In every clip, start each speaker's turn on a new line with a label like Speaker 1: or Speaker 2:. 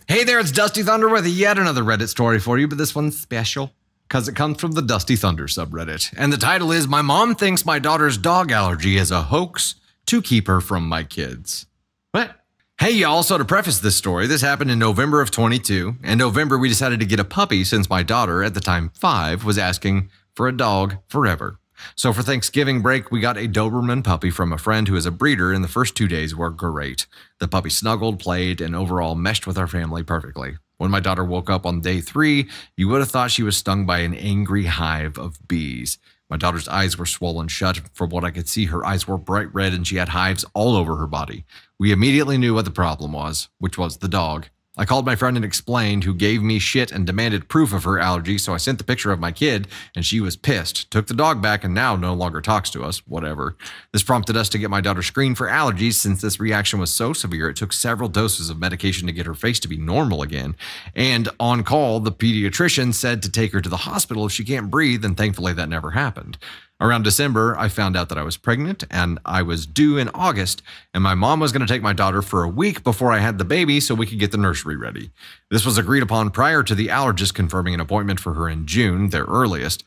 Speaker 1: Hey there, it's Dusty Thunder with yet another Reddit story for you, but this one's special because it comes from the Dusty Thunder subreddit. And the title is, My Mom Thinks My Daughter's Dog Allergy is a Hoax to Keep Her from My Kids. What? Hey y'all, so to preface this story, this happened in November of 22. In November, we decided to get a puppy since my daughter, at the time 5, was asking for a dog forever. So for Thanksgiving break, we got a Doberman puppy from a friend who is a breeder, and the first 2 days were great. The puppy snuggled, played, and overall meshed with our family perfectly. When my daughter woke up on day 3, you would have thought she was stung by an angry hive of bees. My daughter's eyes were swollen shut. From what I could see, her eyes were bright red and she had hives all over her body. We immediately knew what the problem was, which was the dog. I called my friend and explained, who gave me shit and demanded proof of her allergy, so I sent the picture of my kid, and she was pissed, took the dog back, and now no longer talks to us, whatever. This prompted us to get my daughter screened for allergies. Since this reaction was so severe, it took several doses of medication to get her face to be normal again. And on call, the pediatrician said to take her to the hospital if she can't breathe, and thankfully that never happened. Around December, I found out that I was pregnant and I was due in August, and my mom was going to take my daughter for a week before I had the baby so we could get the nursery ready. This was agreed upon prior to the allergist confirming an appointment for her in June, their earliest.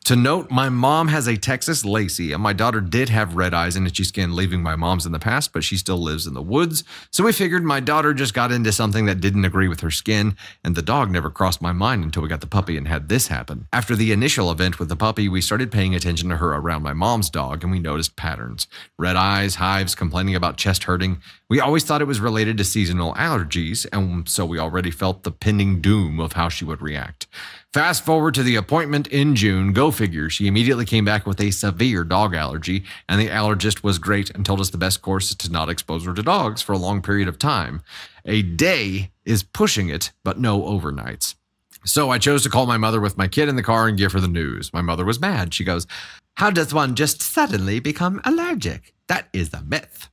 Speaker 1: To note, my mom has a Texas Lacey, and my daughter did have red eyes and itchy skin, leaving my mom's in the past, but she still lives in the woods. So we figured my daughter just got into something that didn't agree with her skin, and the dog never crossed my mind until we got the puppy and had this happen. After the initial event with the puppy, we started paying attention to her around my mom's dog, and we noticed patterns. Red eyes, hives, complaining about chest hurting. We always thought it was related to seasonal allergies, and so we already felt the pending doom of how she would react. Fast forward to the appointment in June, go figure, she immediately came back with a severe dog allergy, and the allergist was great and told us the best course is to not expose her to dogs for a long period of time. A day is pushing it, but no overnights. So I chose to call my mother with my kid in the car and give her the news. My mother was mad. She goes, "How does one just suddenly become allergic? That is a myth."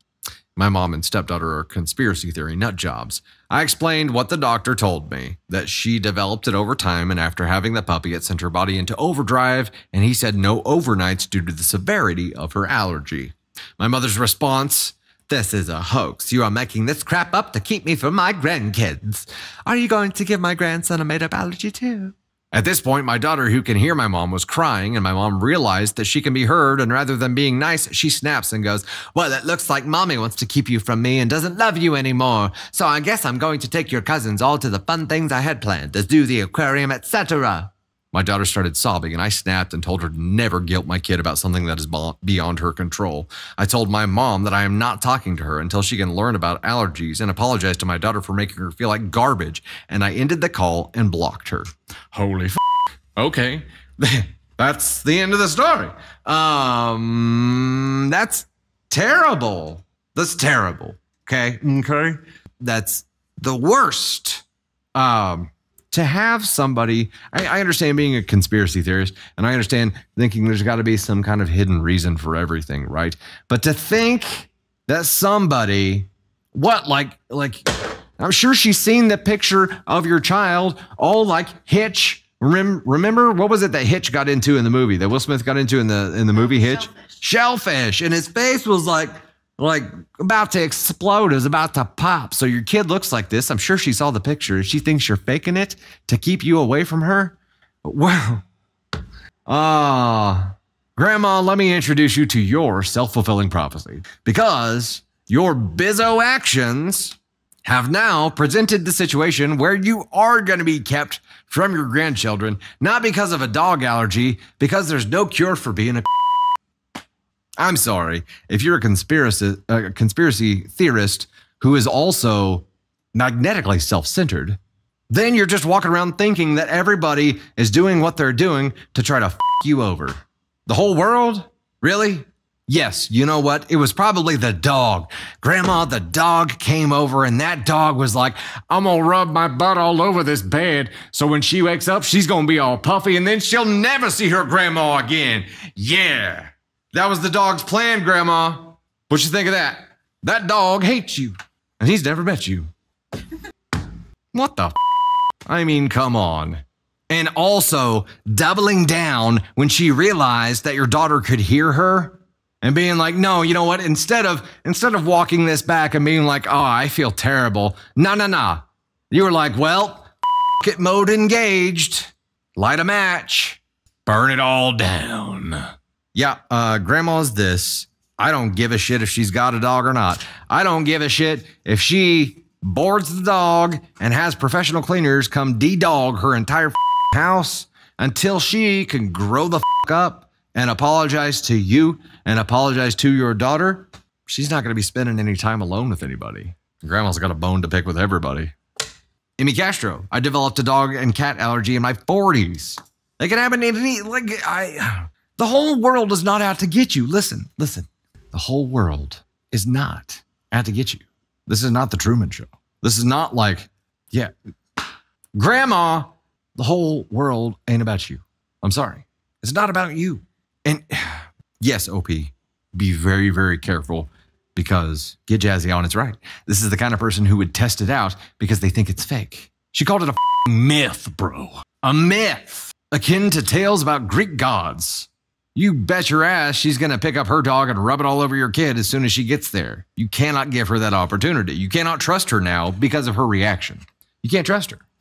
Speaker 1: My mom and stepdaughter are conspiracy theory nut jobs. I explained what the doctor told me, that she developed it over time, and after having the puppy, it sent her body into overdrive, and he said no overnights due to the severity of her allergy. My mother's response, "This is a hoax. You are making this crap up to keep me from my grandkids. Are you going to give my grandson a made-up allergy too?" At this point, my daughter, who can hear my mom, was crying, and my mom realized that she can be heard, and rather than being nice, she snaps and goes, "Well, it looks like mommy wants to keep you from me and doesn't love you anymore, so I guess I'm going to take your cousins all to the fun things I had planned, the zoo, the aquarium, etc." My daughter started sobbing, and I snapped and told her to never guilt my kid about something that is beyond her control. I told my mom that I am not talking to her until she can learn about allergies, and apologized to my daughter for making her feel like garbage, and I ended the call and blocked her. Holy f***. Okay. That's the end of the story. That's terrible. That's terrible. Okay. That's the worst. To have somebody, I understand being a conspiracy theorist, and I understand thinking there's got to be some kind of hidden reason for everything, right? But to think that somebody, I'm sure she's seen the picture of your child, all like Hitch. Remember, what was it that Hitch got into in the movie, that Will Smith got into in the movie Hitch? Shellfish. And his face was like about to explode. It was about to pop. So your kid looks like this. I'm sure she saw the picture. She thinks you're faking it to keep you away from her. Wow. Grandma, let me introduce you to your self-fulfilling prophecy, because your bizzo actions have now presented the situation where you are going to be kept from your grandchildren, not because of a dog allergy, because there's no cure for being a I'm sorry, if you're a conspiracy theorist who is also magnetically self-centered, then you're just walking around thinking that everybody is doing what they're doing to try to f you over. The whole world? Really? Yes, you know what? It was probably the dog. Grandma, the dog came over, and that dog was like, "I'm gonna rub my butt all over this bed, so when she wakes up, she's gonna be all puffy, and then she'll never see her grandma again." Yeah. That was the dog's plan, Grandma. What you think of that? That dog hates you, and he's never met you. What the f? I mean, come on. And also, doubling down when she realized that your daughter could hear her and being like, "No, you know what? Instead of walking this back and being like, 'Oh, I feel terrible.' No. You were like, well, it mode engaged. Light a match. Burn it all down. Yeah, grandma's this. I don't give a shit if she's got a dog or not. I don't give a shit if she boards the dog and has professional cleaners come de-dog her entire house until she can grow the up and apologize to you and apologize to your daughter. She's not going to be spending any time alone with anybody. Grandma's got a bone to pick with everybody. Amy Castro, I developed a dog and cat allergy in my 40s. It can happen the whole world is not out to get you. Listen. The whole world is not out to get you. This is not the Truman Show. This is not like, yeah, Grandma, the whole world ain't about you. I'm sorry. It's not about you. And yes, OP, be very, very careful because get jazzy on, it's right. This is the kind of person who would test it out because they think it's fake. She called it a myth, bro. A myth akin to tales about Greek gods. You bet your ass she's going to pick up her dog and rub it all over your kid as soon as she gets there. You cannot give her that opportunity. You cannot trust her now because of her reaction. You can't trust her.